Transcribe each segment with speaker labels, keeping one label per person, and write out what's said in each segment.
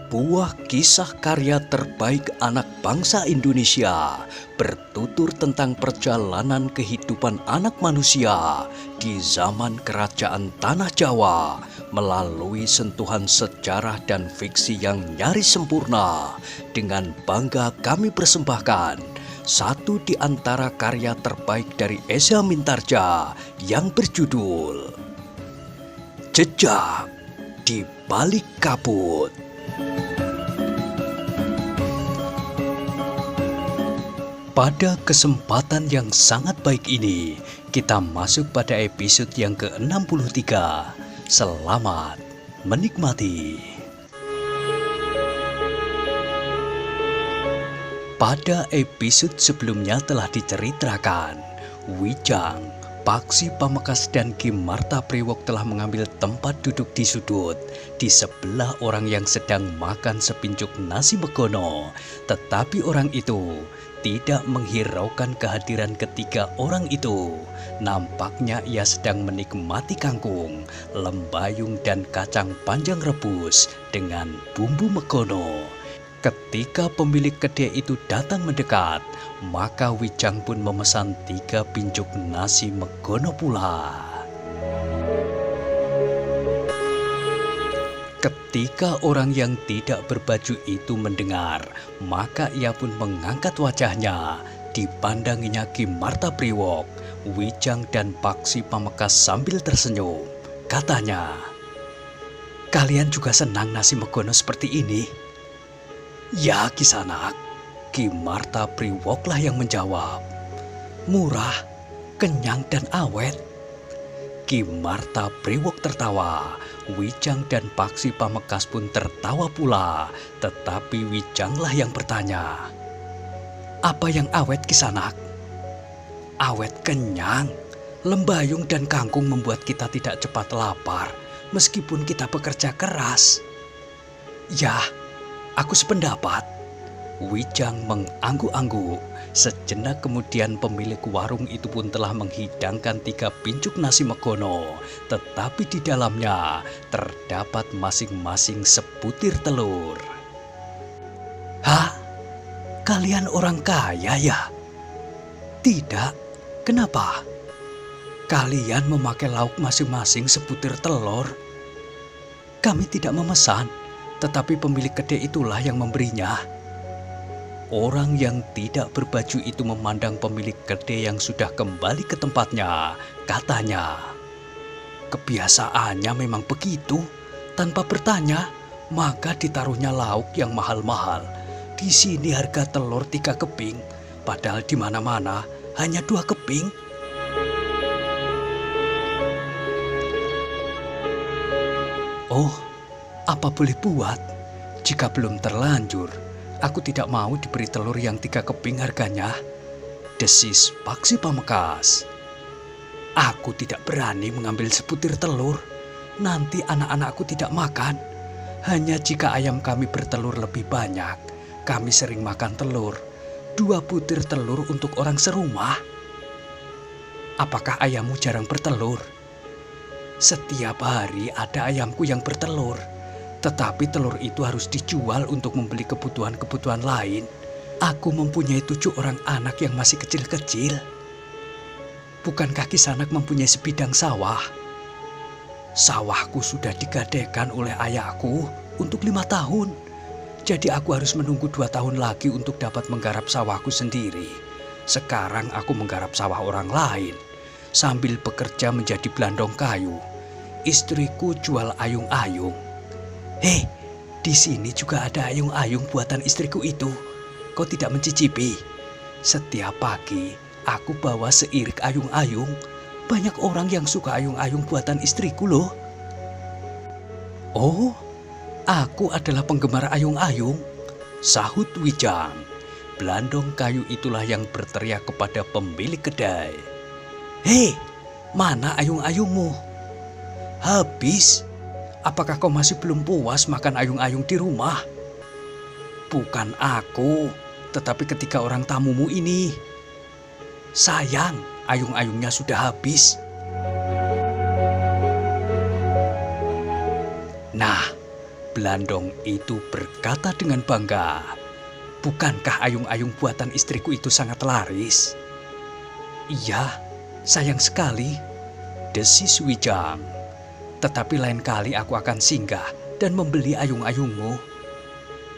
Speaker 1: Sebuah kisah karya terbaik anak bangsa Indonesia bertutur tentang perjalanan kehidupan anak manusia di zaman kerajaan Tanah Jawa melalui sentuhan sejarah dan fiksi yang nyaris sempurna. Dengan bangga kami persembahkan satu di antara karya terbaik dari Esa Mintarja yang berjudul Jejak di Balik Kabut. Pada kesempatan yang sangat baik ini, kita masuk pada episode yang ke-63. Selamat menikmati. Pada episode sebelumnya telah diceritakan, Wijang, Paksi Pamekasan dan Ki Marta Priwok telah mengambil tempat duduk di sudut di sebelah orang yang sedang makan sepincuk nasi megono. Tetapi orang itu tidak menghiraukan kehadiran ketiga orang itu. Nampaknya ia sedang menikmati kangkung, lembayung dan kacang panjang rebus dengan bumbu megono. Ketika pemilik kedai itu datang mendekat, maka Wijang pun memesan 3 pincuk nasi megono pula. Ketika orang yang tidak berbaju itu mendengar, maka ia pun mengangkat wajahnya. Dipandanginya Ki Marta Priwok, Wijang dan Paksi Pamekasan sambil tersenyum. Katanya, "Kalian juga senang nasi megono seperti ini?" "Ya, Kisanak," Ki Marta Priwoklah yang menjawab. "Murah, kenyang dan awet." Ki Marta Priwok tertawa, Wijang dan Paksi Pamekasan pun tertawa pula. Tetapi Wijanglah yang bertanya, "Apa yang awet, Kisanak?" "Awet kenyang, lembayung dan kangkung membuat kita tidak cepat lapar meskipun kita bekerja keras." "Ya, aku sependapat." Wijang mengangguk-angguk. Sejenak kemudian pemilik warung itu pun telah menghidangkan 3 pincuk nasi megono. Tetapi di dalamnya terdapat masing-masing sebutir telur. "Hah? Kalian orang kaya ya?" "Tidak, kenapa?" "Kalian memakai lauk masing-masing sebutir telur." "Kami tidak memesan, tetapi pemilik kedai itulah yang memberinya." Orang yang tidak berbaju itu memandang pemilik kedai yang sudah kembali ke tempatnya. Katanya, "Kebiasaannya memang begitu. Tanpa bertanya, maka ditaruhnya lauk yang mahal-mahal. Di sini harga telur 3 keping, padahal di mana-mana hanya 2 keping." "Oh, apa boleh buat? Jika belum terlanjur, aku tidak mau diberi telur yang 3 keping harganya," desis Paksi Pamekasan. "Aku tidak berani mengambil sebutir telur. Nanti anak-anakku tidak makan. Hanya jika ayam kami bertelur lebih banyak, kami sering makan telur. 2 butir telur untuk orang serumah." "Apakah ayammu jarang bertelur?" "Setiap hari ada ayamku yang bertelur. Tetapi telur itu harus dijual untuk membeli kebutuhan-kebutuhan lain. Aku mempunyai 7 orang anak yang masih kecil-kecil." "Bukankah Kisanak mempunyai sebidang sawah?" "Sawahku sudah digadaikan oleh ayahku untuk 5 tahun. Jadi aku harus menunggu 2 tahun lagi untuk dapat menggarap sawahku sendiri. Sekarang aku menggarap sawah orang lain sambil bekerja menjadi belandong kayu. Istriku jual ayung-ayung." "Hei, di sini juga ada ayung-ayung buatan istriku itu. Kau tidak mencicipi? Setiap pagi aku bawa seirik ayung-ayung. Banyak orang yang suka ayung-ayung buatan istriku loh." "Oh, aku adalah penggemar ayung-ayung," sahut Wijang. Belandong kayu itulah yang berteriak kepada pemilik kedai, "Hei, mana ayung-ayungmu?" "Habis. Apakah kau masih belum puas makan ayung-ayung di rumah?" "Bukan aku, tetapi ketiga orang tamumu ini. Sayang, ayung-ayungnya sudah habis." "Nah, Belandong itu berkata dengan bangga, "Bukankah ayung-ayung buatan istriku itu sangat laris?" "Iya, sayang sekali," desis Wijang. "Tetapi lain kali aku akan singgah dan membeli ayung-ayungmu."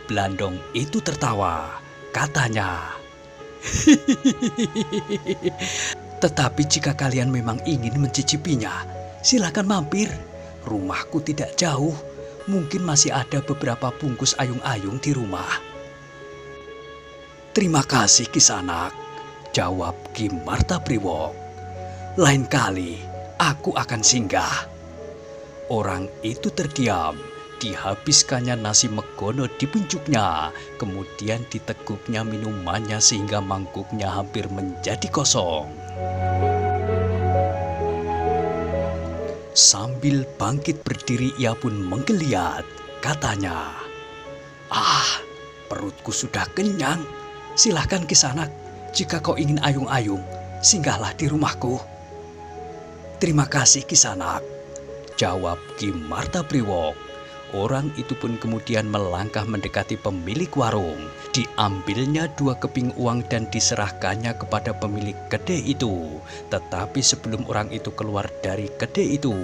Speaker 1: Belandong itu tertawa, katanya, "Tetapi jika kalian memang ingin mencicipinya, silakan mampir. Rumahku tidak jauh, mungkin masih ada beberapa bungkus ayung-ayung di rumah." "Terima kasih Kisanak," jawab Ki Martapriwok. "Lain kali aku akan singgah." Orang itu terdiam. Dihabiskannya nasi megono di puncuknya, kemudian diteguknya minumannya sehingga mangkuknya hampir menjadi kosong. Sambil bangkit berdiri ia pun menggeliat, katanya, perutku sudah kenyang. Silahkan Kisanak, jika kau ingin ayung-ayung, singgahlah di rumahku." "Terima kasih Kisanak," jawab Ki Martapriwok. Orang itu pun kemudian melangkah mendekati pemilik warung. Diambilnya 2 keping uang dan diserahkannya kepada pemilik kedai itu. Tetapi sebelum orang itu keluar dari kedai itu,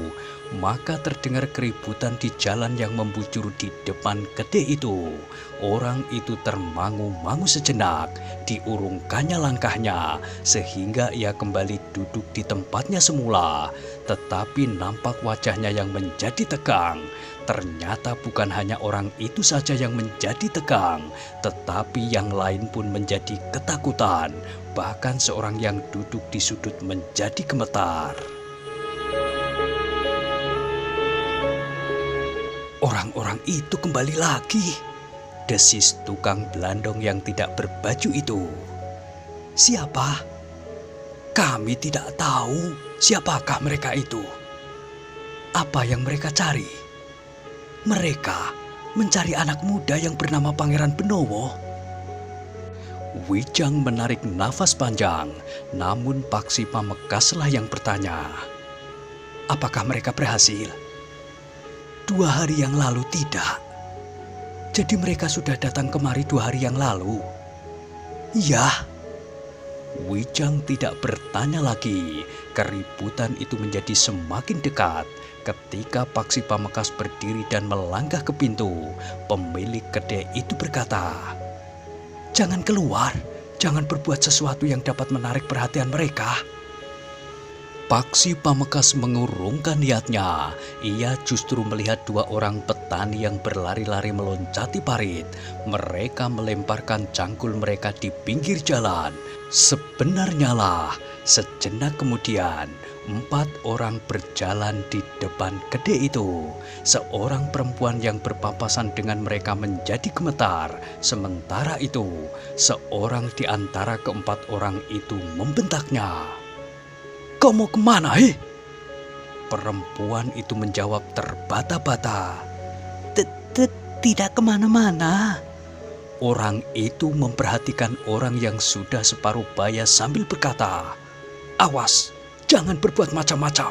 Speaker 1: maka terdengar keributan di jalan yang membujur di depan kedai itu. Orang itu termangu-mangu sejenak, diurungkannya langkahnya, sehingga ia kembali duduk di tempatnya semula. Tetapi nampak wajahnya yang menjadi tegang. Ternyata bukan hanya orang itu saja yang menjadi tegang, tetapi yang lain pun menjadi ketakutan. Bahkan seorang yang duduk di sudut menjadi gemetar. "Orang-orang itu kembali lagi," desis tukang belandong yang tidak berbaju itu. "Siapa? Kami tidak tahu siapakah mereka itu. Apa yang mereka cari?" "Mereka mencari anak muda yang bernama Pangeran Benowo." Wijang menarik nafas panjang, namun Paksi Pamekaslah yang bertanya, "Apakah mereka berhasil?" "2 hari yang lalu tidak." "Jadi mereka sudah datang kemari 2 hari yang lalu?" "Iya." Wijang tidak bertanya lagi. Keributan itu menjadi semakin dekat. Ketika Paksi Pamekas berdiri dan melangkah ke pintu, pemilik kedai itu berkata, "Jangan keluar, jangan berbuat sesuatu yang dapat menarik perhatian mereka." Paksi Pamekas mengurungkan niatnya. Ia justru melihat 2 orang petani yang berlari-lari meloncati parit. Mereka melemparkan cangkul mereka di pinggir jalan. Sebenarnya lah, sejenak kemudian 4 orang berjalan di depan kedai itu. Seorang perempuan yang berpapasan dengan mereka menjadi gemetar. Sementara itu, seorang di antara ke-4 orang itu membentaknya, "Kau mau kemana, hei?" Perempuan itu menjawab terbata-bata, "Tidak kemana-mana." Orang itu memperhatikan orang yang sudah separuh baya sambil berkata, "Awas, jangan berbuat macam-macam."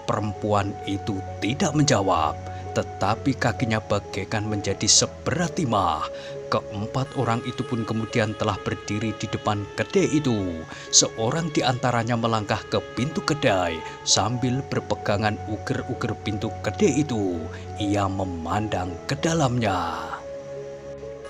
Speaker 1: Perempuan itu tidak menjawab, tetapi kakinya bagaikan menjadi seberat timah. Ke-4 orang itu pun kemudian telah berdiri di depan kedai itu. Seorang di antaranya melangkah ke pintu kedai sambil berpegangan uger-uger pintu kedai itu. Ia memandang ke dalamnya.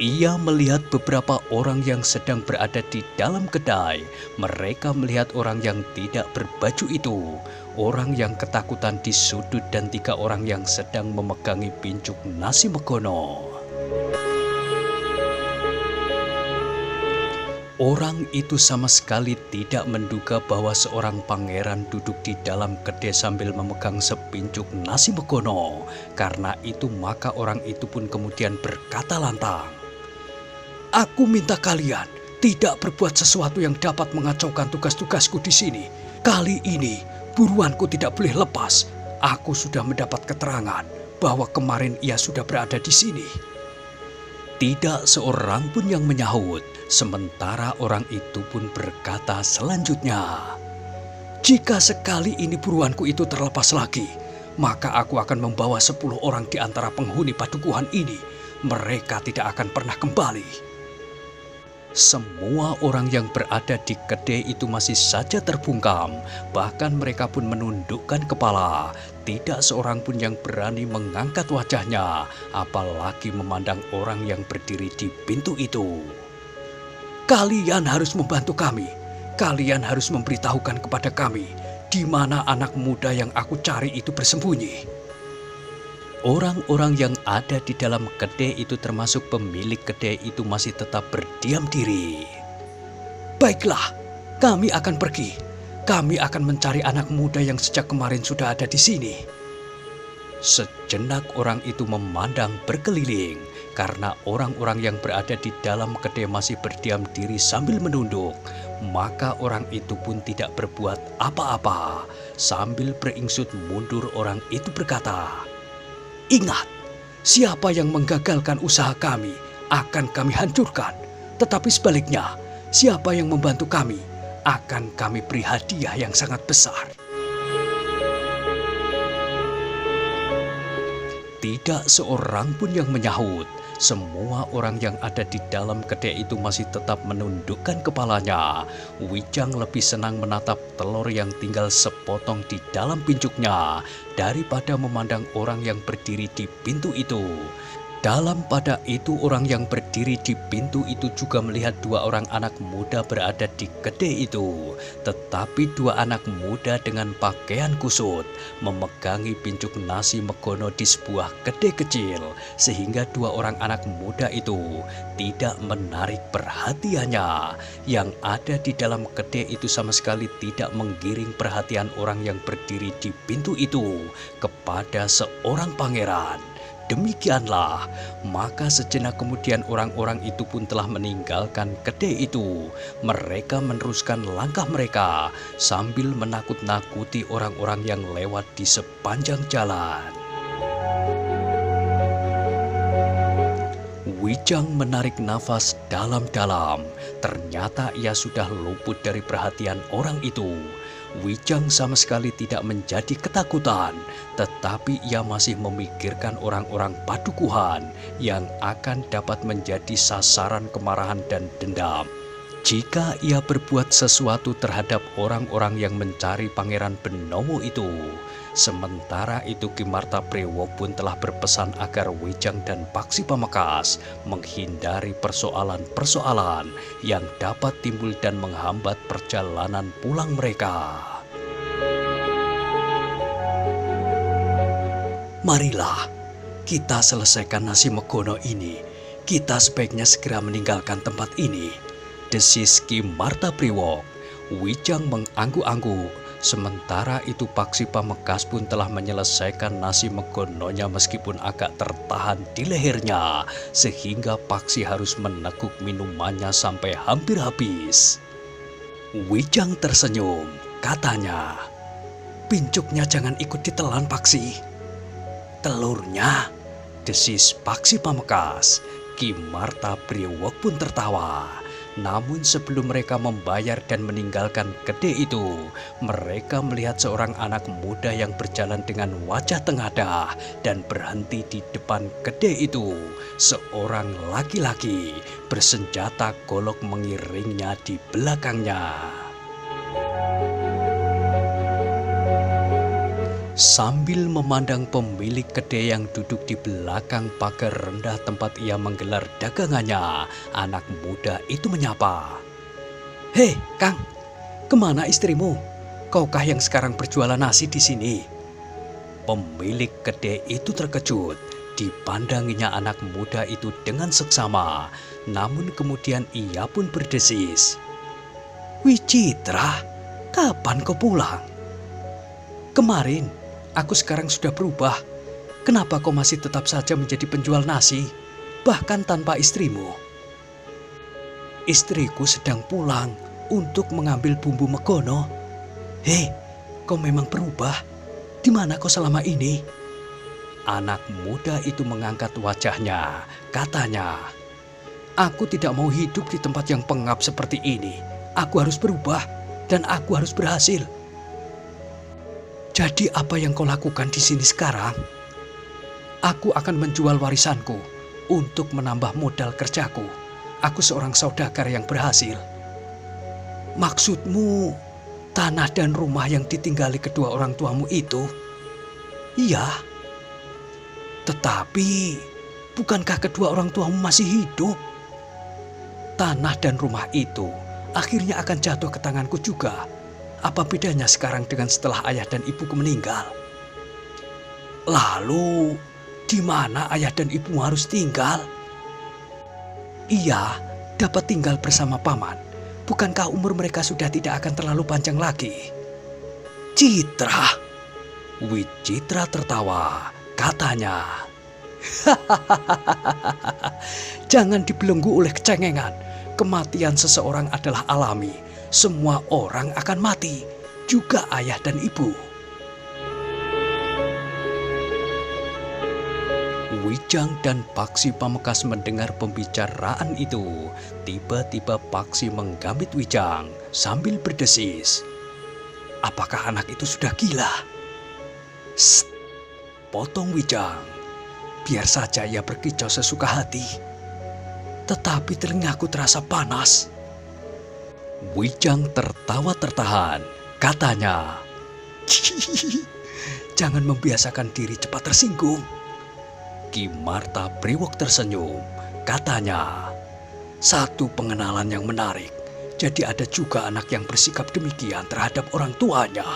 Speaker 1: Ia melihat beberapa orang yang sedang berada di dalam kedai. Mereka melihat orang yang tidak berbaju itu, orang yang ketakutan di sudut, dan 3 orang yang sedang memegangi pincuk nasi megono. Orang itu sama sekali tidak menduga bahwa seorang pangeran duduk di dalam kedai sambil memegang sepincuk nasi megono. Karena itu maka orang itu pun kemudian berkata lantang, "Aku minta kalian tidak berbuat sesuatu yang dapat mengacaukan tugas-tugasku di sini. Kali ini buruanku tidak boleh lepas. Aku sudah mendapat keterangan bahwa kemarin ia sudah berada di sini." Tidak seorang pun yang menyahut. Sementara orang itu pun berkata selanjutnya, "Jika sekali ini buruanku itu terlepas lagi, maka aku akan membawa 10 orang di antara penghuni padukuhan ini. Mereka tidak akan pernah kembali." Semua orang yang berada di kedai itu masih saja terbungkam, bahkan mereka pun menundukkan kepala. Tidak seorang pun yang berani mengangkat wajahnya, apalagi memandang orang yang berdiri di pintu itu. "Kalian harus membantu kami. Kalian harus memberitahukan kepada kami di mana anak muda yang aku cari itu bersembunyi." Orang-orang yang ada di dalam kedai itu termasuk pemilik kedai itu masih tetap berdiam diri. "Baiklah, kami akan pergi. Kami akan mencari anak muda yang sejak kemarin sudah ada di sini." Sejenak orang itu memandang berkeliling karena orang-orang yang berada di dalam kedai masih berdiam diri sambil menunduk. Maka orang itu pun tidak berbuat apa-apa. Sambil beringsut mundur orang itu berkata, "Ingat, siapa yang menggagalkan usaha kami akan kami hancurkan. Tetapi sebaliknya, siapa yang membantu kami akan kami beri hadiah yang sangat besar." Tidak seorang pun yang menyahut. Semua orang yang ada di dalam kedai itu masih tetap menundukkan kepalanya. Wijang lebih senang menatap telur yang tinggal sepotong di dalam pincuknya daripada memandang orang yang berdiri di pintu itu. Dalam pada itu orang yang berdiri di pintu itu juga melihat 2 orang anak muda berada di kedai itu. Tetapi 2 anak muda dengan pakaian kusut memegangi pincuk nasi megono di sebuah kedai kecil. Sehingga 2 orang anak muda itu tidak menarik perhatiannya. Yang ada di dalam kedai itu sama sekali tidak menggiring perhatian orang yang berdiri di pintu itu kepada seorang pangeran. Demikianlah, maka sejenak kemudian orang-orang itu pun telah meninggalkan kedai itu. Mereka meneruskan langkah mereka sambil menakut-nakuti orang-orang yang lewat di sepanjang jalan. Wijang menarik nafas dalam-dalam. Ternyata ia sudah luput dari perhatian orang itu. Wijang sama sekali tidak menjadi ketakutan, tetapi ia masih memikirkan orang-orang padukuhan yang akan dapat menjadi sasaran kemarahan dan dendam jika ia berbuat sesuatu terhadap orang-orang yang mencari Pangeran Benomo itu. Sementara itu Ki Martapriwo pun telah berpesan agar Wijang dan Paksi Pamekasan menghindari persoalan-persoalan yang dapat timbul dan menghambat perjalanan pulang mereka. "Marilah, kita selesaikan nasi megono ini. Kita sebaiknya segera meninggalkan tempat ini," desis Ki Martapriwo. Wijang mengangguk-angguk. Sementara itu Paksi Pamekasan pun telah menyelesaikan nasi megononya meskipun agak tertahan di lehernya, sehingga Paksi harus meneguk minumannya sampai hampir habis. Wijang tersenyum, katanya, "Pincuknya jangan ikut ditelan, Paksi." "Telurnya," desis Paksi Pamekasan. Ki Martapriwo pun tertawa. Namun sebelum mereka membayar dan meninggalkan kedai itu, mereka melihat seorang anak muda yang berjalan dengan wajah tengadah dan berhenti di depan kedai itu. Seorang laki-laki bersenjata golok mengiringnya di belakangnya. Sambil memandang pemilik kedai yang duduk di belakang pagar rendah tempat ia menggelar dagangannya, anak muda itu menyapa. "Hei, Kang, kemana istrimu? Kaukah yang sekarang berjualan nasi di sini?" Pemilik kedai itu terkejut. Dipandanginya anak muda itu dengan seksama, namun kemudian ia pun berdesis. "Wicitra, kapan kau pulang?" "Kemarin. Aku sekarang sudah berubah. Kenapa kau masih tetap saja menjadi penjual nasi, bahkan tanpa istrimu?" "Istriku sedang pulang untuk mengambil bumbu megono." "Hei, kau memang berubah. Di mana kau selama ini?" Anak muda itu mengangkat wajahnya, katanya, "Aku tidak mau hidup di tempat yang pengap seperti ini. Aku harus berubah dan aku harus berhasil." Jadi apa yang kau lakukan di sini sekarang? Aku akan menjual warisanku untuk menambah modal kerjaku. Aku seorang saudagar yang berhasil. Maksudmu tanah dan rumah yang ditinggali kedua orang tuamu itu? Iya. Tetapi bukankah kedua orang tuamu masih hidup? Tanah dan rumah itu akhirnya akan jatuh ke tanganku juga. Apa bedanya sekarang dengan setelah ayah dan ibuku meninggal? Lalu, di mana ayah dan ibumu harus tinggal? Iya, dapat tinggal bersama paman. Bukankah umur mereka sudah tidak akan terlalu panjang lagi? Citra. Wicitra tertawa, katanya. Jangan dibelenggu oleh kecengengan. Kematian seseorang adalah alami. Semua orang akan mati, juga ayah dan ibu. Wijang dan Paksi Pamekasan mendengar pembicaraan itu. Tiba-tiba Paksi menggambit Wijang sambil berdesis. Apakah anak itu sudah gila? Sst, potong Wijang. Biar saja ia berkicau sesuka hati. Tetapi telingaku terasa panas. Wijang tertawa tertahan, katanya. Jangan membiasakan diri cepat tersinggung. Ki Marta Priwok tersenyum, katanya. Satu pengenalan yang menarik. Jadi ada juga anak yang bersikap demikian terhadap orang tuanya.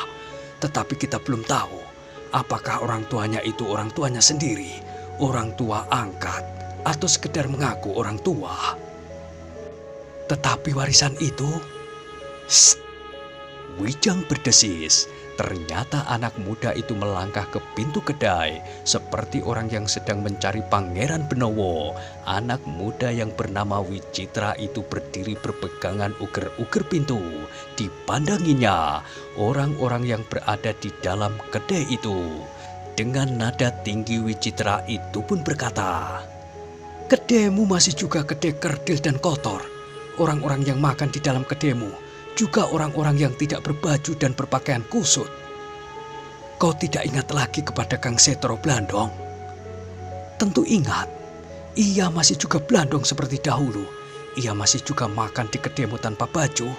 Speaker 1: Tetapi kita belum tahu apakah orang tuanya itu orang tuanya sendiri, orang tua angkat, atau sekedar mengaku orang tua. Tetapi warisan itu... Shh. Wijang berdesis. Ternyata anak muda itu melangkah ke pintu kedai seperti orang yang sedang mencari Pangeran Benowo. Anak muda yang bernama Wicitra itu berdiri berpegangan uger-uger pintu. Dipandanginya orang-orang yang berada di dalam kedai itu. Dengan nada tinggi Wicitra itu pun berkata, "Kedaimu masih juga kedai kerdil dan kotor. Orang-orang yang makan di dalam kedaimu juga orang-orang yang tidak berbaju dan berpakaian kusut. Kau tidak ingat lagi kepada Kang Setro Blandong?" "Tentu ingat. Ia masih juga Blandong seperti dahulu. Ia masih juga makan di kedaimu tanpa baju."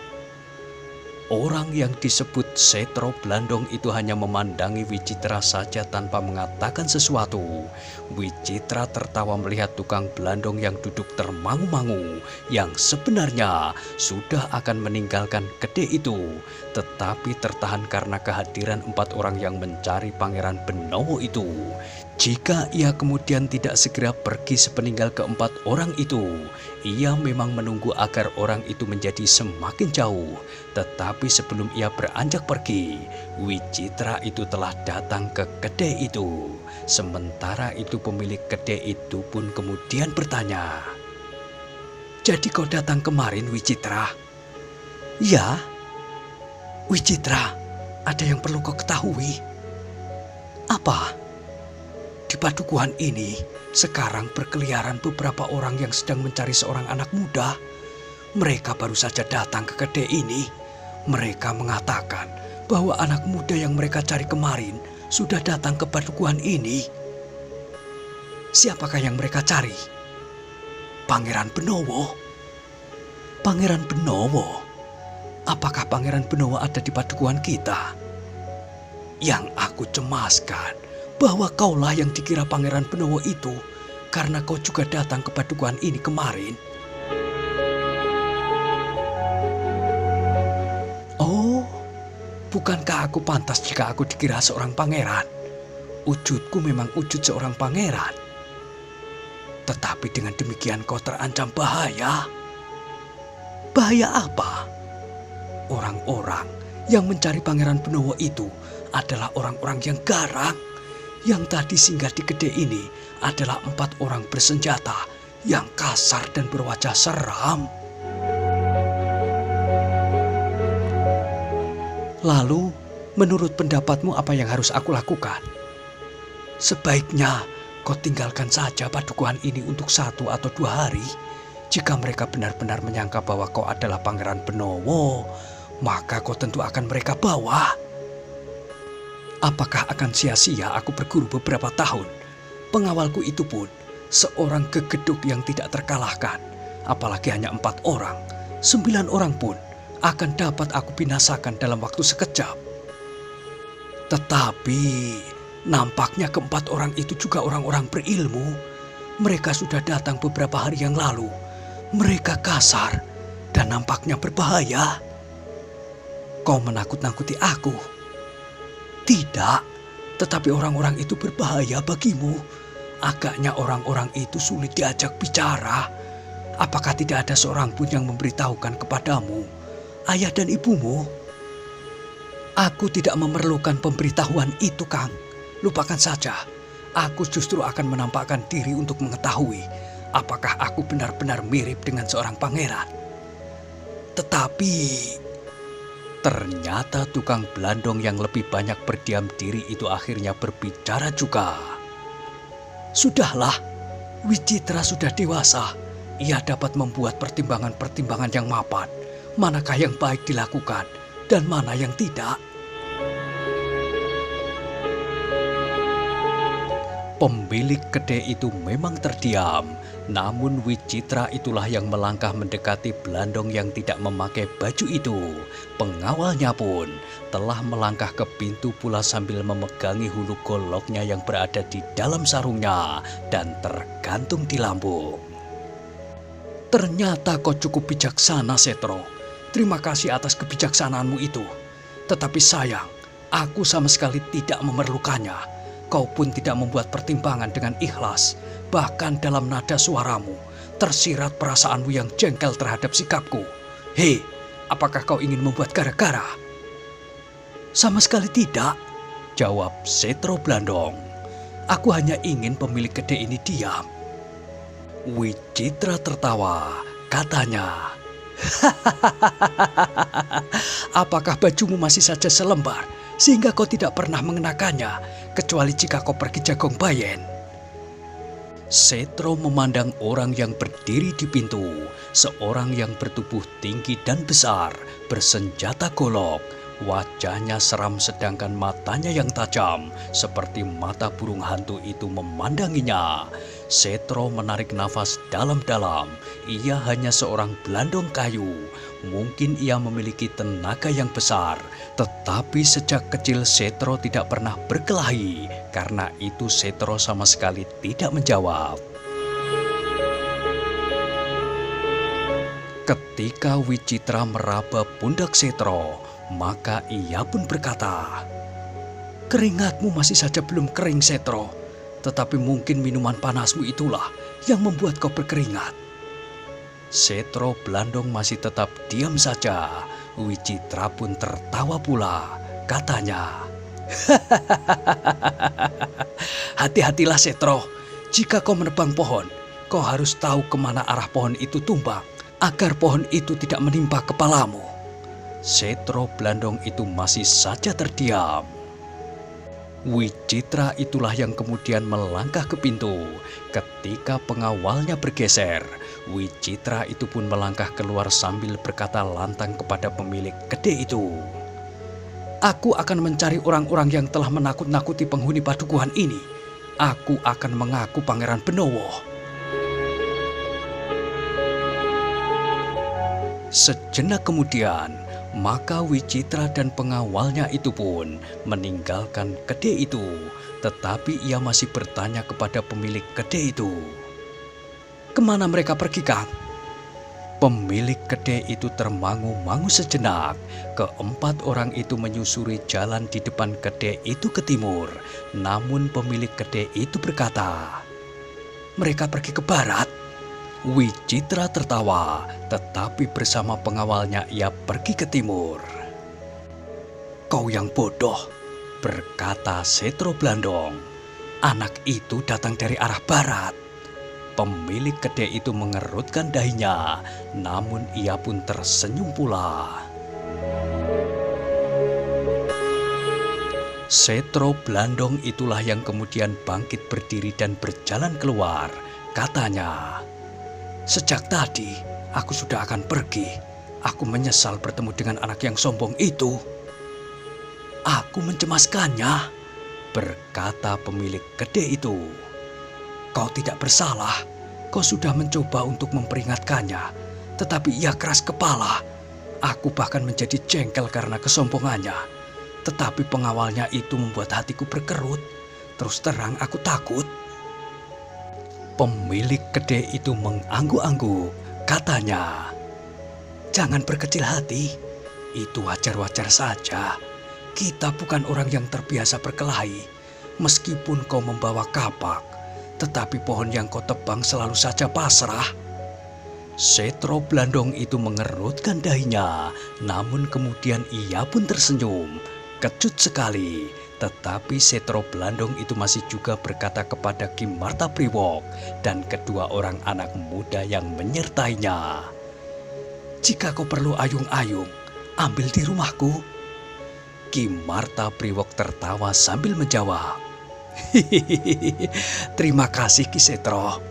Speaker 1: Orang yang disebut Setro Blandong itu hanya memandangi Wicitra saja tanpa mengatakan sesuatu. Wicitra tertawa melihat tukang Blandong yang duduk termangu-mangu, yang sebenarnya sudah akan meninggalkan kedai itu, tetapi tertahan karena kehadiran 4 orang yang mencari Pangeran Benowo itu. Jika ia kemudian tidak segera pergi sepeninggal keempat orang itu, ia memang menunggu agar orang itu menjadi semakin jauh. Tetapi sebelum ia beranjak pergi, Wicitra itu telah datang ke kedai itu. Sementara itu pemilik kedai itu pun kemudian bertanya, "Jadi kau datang kemarin, Wicitra?" "Ya." "Wicitra, ada yang perlu kau ketahui." "Apa?" "Di padukuhan ini sekarang berkeliaran beberapa orang yang sedang mencari seorang anak muda. Mereka baru saja datang ke kedai ini. Mereka mengatakan bahwa anak muda yang mereka cari kemarin sudah datang ke padukuhan ini." "Siapakah yang mereka cari?" "Pangeran Benowo." "Pangeran Benowo? Apakah Pangeran Benowo ada di padukuhan kita?" "Yang aku cemaskan bahwa kaulah yang dikira Pangeran Benowo itu karena kau juga datang ke padukuhan ini kemarin." "Oh, bukankah aku pantas jika aku dikira seorang pangeran? Wujudku memang wujud seorang pangeran. Tetapi dengan demikian kau terancam bahaya." "Bahaya apa?" "Orang-orang yang mencari Pangeran Benowo itu adalah orang-orang yang garang. Yang tadi singgah di kedai ini adalah 4 orang bersenjata yang kasar dan berwajah seram." "Lalu, menurut pendapatmu apa yang harus aku lakukan?" "Sebaiknya kau tinggalkan saja padukuhan ini untuk 1 atau 2 hari. Jika mereka benar-benar menyangka bahwa kau adalah Pangeran Benowo, maka kau tentu akan mereka bawa." Apakah akan sia-sia aku berguru beberapa tahun? Pengawalku itu pun seorang gegeduk yang tidak terkalahkan. Apalagi hanya 4 orang, 9 orang pun akan dapat aku binasakan dalam waktu sekejap. Tetapi nampaknya keempat orang itu juga orang-orang berilmu. Mereka sudah datang beberapa hari yang lalu. Mereka kasar dan nampaknya berbahaya. Kau menakut-nakuti aku? Tidak, tetapi orang-orang itu berbahaya bagimu. Agaknya orang-orang itu sulit diajak bicara. Apakah tidak ada seorang pun yang memberitahukan kepadamu, ayah dan ibumu? Aku tidak memerlukan pemberitahuan itu, Kang. Lupakan saja. Aku justru akan menampakkan diri untuk mengetahui apakah aku benar-benar mirip dengan seorang pangeran. Tetapi ternyata tukang belandong yang lebih banyak berdiam diri itu akhirnya berbicara juga. Sudahlah, Wicitra sudah dewasa. Ia dapat membuat pertimbangan-pertimbangan yang mapan. Manakah yang baik dilakukan dan mana yang tidak. Pemilik kedai itu memang terdiam, namun Wicitra itulah yang melangkah mendekati belandong yang tidak memakai baju itu. Pengawalnya pun telah melangkah ke pintu pula sambil memegangi hulu goloknya yang berada di dalam sarungnya dan tergantung di lambung. Ternyata kau cukup bijaksana, Setro. Terima kasih atas kebijaksanaanmu itu. Tetapi sayang, aku sama sekali tidak memerlukannya. Kau pun tidak membuat pertimbangan dengan ikhlas. Bahkan dalam nada suaramu tersirat perasaanmu yang jengkel terhadap sikapku. Hei, apakah kau ingin membuat gara-gara? Sama sekali tidak, jawab Setro Blandong. Aku hanya ingin pemilik kedai ini diam. Wicitra tertawa, katanya, apakah bajumu masih saja selembar sehingga kau tidak pernah mengenakannya kecuali jika kau pergi jagong bayen? Setro memandang orang yang berdiri di pintu, seorang yang bertubuh tinggi dan besar, bersenjata golok. Wajahnya seram sedangkan matanya yang tajam seperti mata burung hantu itu memandanginya. Setro menarik nafas dalam-dalam. Ia hanya seorang belandong kayu. Mungkin ia memiliki tenaga yang besar, tetapi sejak kecil Setro tidak pernah berkelahi. Karena itu Setro sama sekali tidak menjawab. Ketika Wicitra meraba pundak Setro, maka ia pun berkata, keringatmu masih saja belum kering, Setro. Tetapi mungkin minuman panasmu itulah yang membuat kau berkeringat. Setro Blandong masih tetap diam saja. Wicitra pun tertawa pula. Katanya, hati-hatilah Setro. Jika kau menebang pohon, kau harus tahu kemana arah pohon itu tumbang, agar pohon itu tidak menimpa kepalamu. Setro Blandong itu masih saja terdiam. Wicitra itulah yang kemudian melangkah ke pintu. Ketika pengawalnya bergeser, Wicitra itu pun melangkah keluar sambil berkata lantang kepada pemilik kedai itu. Aku akan mencari orang-orang yang telah menakut-nakuti penghuni padukuhan ini. Aku akan mengaku Pangeran Benowo. Sejenak kemudian, maka Wicitra dan pengawalnya itu pun meninggalkan kedai itu. Tetapi ia masih bertanya kepada pemilik kedai itu. Kemana mereka pergi, Kang? Pemilik kedai itu termangu-mangu sejenak. Keempat orang itu menyusuri jalan di depan kedai itu ke timur. Namun pemilik kedai itu berkata, mereka pergi ke barat. Wicitra tertawa, tetapi bersama pengawalnya ia pergi ke timur. Kau yang bodoh, berkata Setro Blandong. Anak itu datang dari arah barat. Pemilik kedai itu mengerutkan dahinya, namun ia pun tersenyum pula. Setro Blandong itulah yang kemudian bangkit berdiri dan berjalan keluar. Katanya, sejak tadi aku sudah akan pergi. Aku menyesal bertemu dengan anak yang sombong itu. Aku mencemaskannya, berkata pemilik kedai itu. Kau tidak bersalah, kau sudah mencoba untuk memperingatkannya, tetapi ia keras kepala. Aku bahkan menjadi jengkel karena kesombongannya. Tetapi pengawalnya itu membuat hatiku berkerut. Terus terang aku takut. Pemilik kedai itu mengangguk-angguk, katanya, jangan berkecil hati, itu wajar-wajar saja. Kita bukan orang yang terbiasa berkelahi. Meskipun kau membawa kapak, tetapi pohon yang kau tebang selalu saja pasrah. Setro Blandong itu mengerutkan dahinya, namun kemudian ia pun tersenyum. Kecut sekali, tetapi Setro Blandong itu masih juga berkata kepada Ki Martapriwok dan kedua orang anak muda yang menyertainya, jika kau perlu ayung-ayung, ambil di rumahku. Ki Martapriwok tertawa sambil menjawab, hihihi, terima kasih Ki Setro.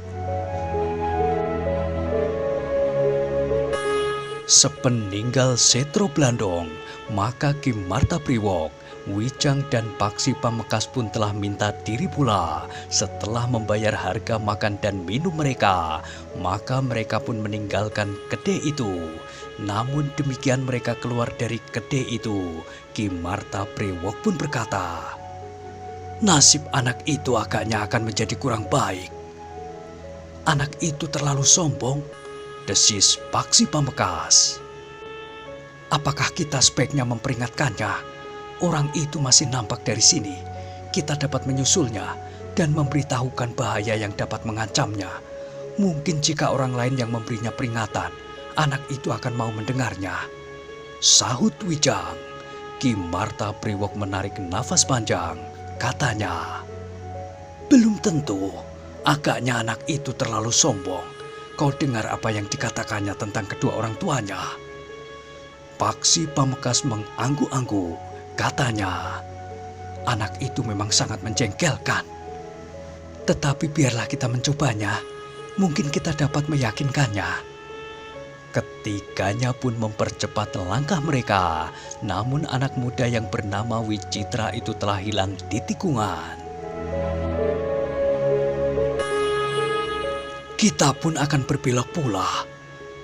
Speaker 1: Sepeninggal Setro Blandong, maka Ki Martapriwok, Wijang dan Paksi Pamekasan pun telah minta diri pula. Setelah membayar harga makan dan minum mereka, maka mereka pun meninggalkan kedai itu. Namun demikian mereka keluar dari kedai itu, Ki Martapriwok pun berkata, nasib anak itu agaknya akan menjadi kurang baik. Anak itu terlalu sombong, desis Paksi Pamekasan. Apakah kita sebaiknya memperingatkannya? Orang itu masih nampak dari sini. Kita dapat menyusulnya dan memberitahukan bahaya yang dapat mengancamnya. Mungkin jika orang lain yang memberinya peringatan, anak itu akan mau mendengarnya. Sahut Wijang. Ki Martapriwok menarik nafas panjang. Katanya, belum tentu. Agaknya anak itu terlalu sombong. Kau dengar apa yang dikatakannya tentang kedua orang tuanya? Paksi Pamekasan mengangguk-angguk. Katanya, anak itu memang sangat menjengkelkan. Tetapi biarlah kita mencobanya. Mungkin kita dapat meyakinkannya. Ketiganya pun mempercepat langkah mereka. Namun anak muda yang bernama Wicitra itu telah hilang di tikungan. Kita pun akan berbelok pula,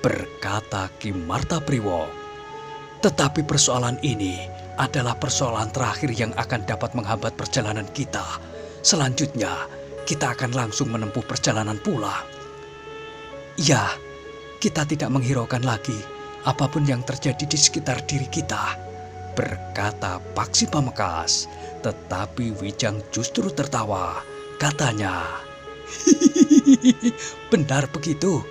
Speaker 1: berkata Ki Martapriwok. Tetapi persoalan ini adalah persoalan terakhir yang akan dapat menghambat perjalanan kita. Selanjutnya, kita akan langsung menempuh perjalanan pulang. Ya, kita tidak menghiraukan lagi apapun yang terjadi di sekitar diri kita, berkata Paksi Pamekasan. Tetapi Wijang justru tertawa. Katanya, hihihi, benar begitu.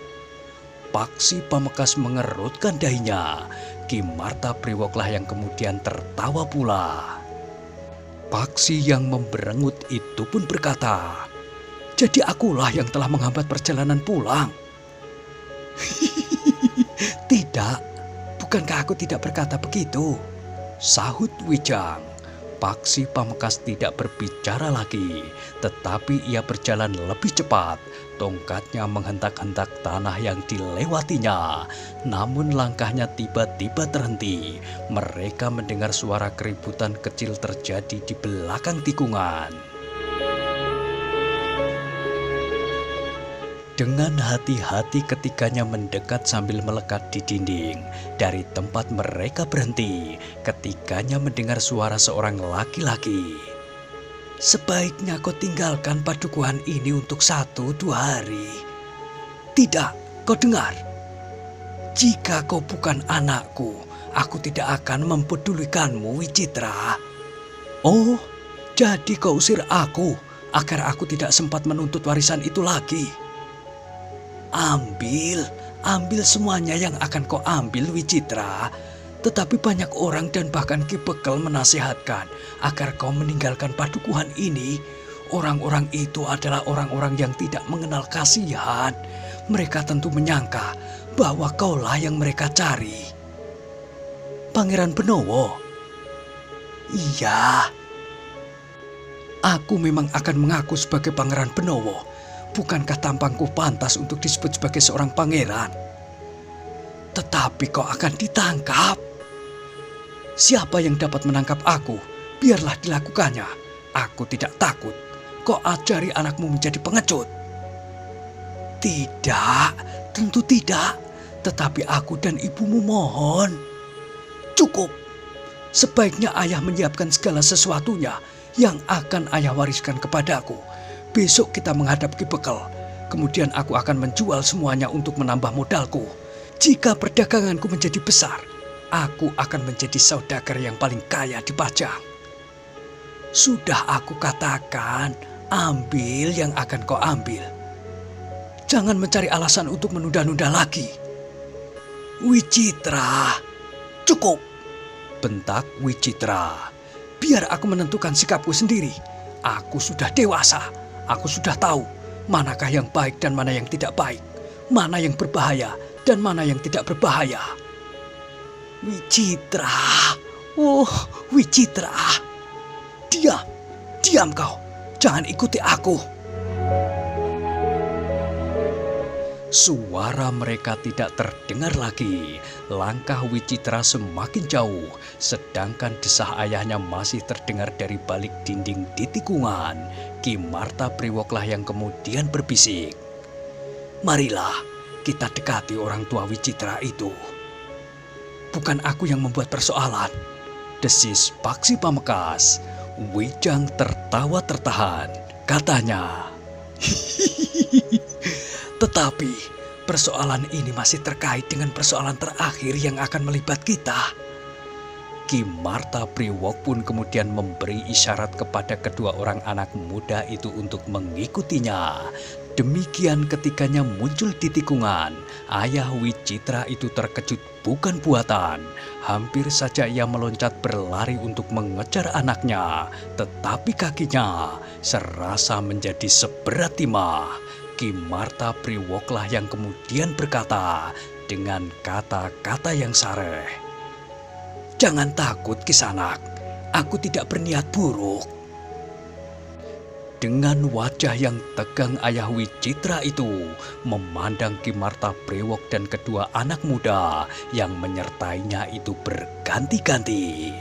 Speaker 1: Paksi Pamekasan mengerutkan dahinya. Ki Martapriwoklah yang kemudian tertawa pula. Paksi yang memberengut itu pun berkata, jadi akulah yang telah menghambat perjalanan pulang. Tidak, bukankah aku tidak berkata begitu? Sahut Wijang. Paksi Pamekasan tidak berbicara lagi, tetapi ia berjalan lebih cepat. Tongkatnya menghentak-hentak tanah yang dilewatinya. Namun langkahnya tiba-tiba terhenti. Mereka mendengar suara keributan kecil terjadi di belakang tikungan. Dengan hati-hati ketiganya mendekat sambil melekat di dinding. Dari tempat mereka berhenti, ketiganya mendengar suara seorang laki-laki. Sebaiknya kau tinggalkan padukuhan ini untuk 1-2 hari. Tidak, kau dengar. Jika kau bukan anakku, aku tidak akan mempedulikanmu, Wicitra. Oh, jadi kau usir aku agar aku tidak sempat menuntut warisan itu lagi. Ambil semuanya yang akan kau ambil, Wicitra. Tetapi banyak orang dan bahkan Ki Bekel menasihatkan agar kau meninggalkan padukuhan ini. Orang-orang itu adalah orang-orang yang tidak mengenal kasihan. Mereka tentu menyangka bahwa kaulah yang mereka cari. Pangeran Benowo? Iya. Aku memang akan mengaku sebagai Pangeran Benowo. Bukankah tampangku pantas untuk disebut sebagai seorang pangeran? Tetapi kau akan ditangkap. Siapa yang dapat menangkap aku biarlah dilakukannya. Aku tidak takut. Kau ajari anakmu menjadi pengecut. Tidak, tentu tidak. Tetapi aku dan ibumu mohon. Cukup. Sebaiknya ayah menyiapkan segala sesuatunya yang akan ayah wariskan kepadaku. Besok kita menghadap Ki Bekal. Kemudian aku akan menjual semuanya untuk menambah modalku. Jika perdaganganku menjadi besar, aku akan menjadi saudagar yang paling kaya di Pajang. Sudah aku katakan, ambil yang akan kau ambil. Jangan mencari alasan untuk menunda-nunda lagi. Wicitra, cukup, bentak Wicitra. Biar aku menentukan sikapku sendiri. Aku sudah dewasa. Aku sudah tahu manakah yang baik dan mana yang tidak baik. Mana yang berbahaya dan mana yang tidak berbahaya. Wicitra, oh Wicitra. Diam kau. Jangan ikuti aku. Suara mereka tidak terdengar lagi. Langkah Wicitra semakin jauh, sedangkan desah ayahnya masih terdengar dari balik dinding di tikungan. Ki Martapriwoklah yang kemudian berbisik. Marilah kita dekati orang tua Wicitra itu. Bukan aku yang membuat persoalan, desis Paksi Pamekasan. Wijang tertawa tertahan, katanya. Tetapi persoalan ini masih terkait dengan persoalan terakhir yang akan melibat kita. Ki Martapriwok pun kemudian memberi isyarat kepada kedua orang anak muda itu untuk mengikutinya. Demikian ketikanya muncul di tikungan, ayah Wicitra itu terkejut bukan buatan. Hampir saja ia meloncat berlari untuk mengejar anaknya, tetapi kakinya serasa menjadi seberat timah. Ki Martapriwoklah yang kemudian berkata dengan kata-kata yang sareh. Jangan takut Kisanak, aku tidak berniat buruk. Dengan wajah yang tegang ayah Wicitra itu memandang Ki Martapriwok dan kedua anak muda yang menyertainya itu berganti-ganti.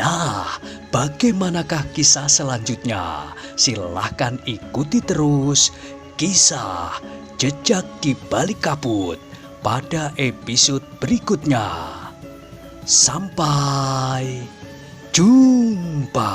Speaker 1: Nah, bagaimanakah kisah selanjutnya? Silahkan ikuti terus kisah Jejak di Balik Kabut pada episode berikutnya. Sampai jumpa.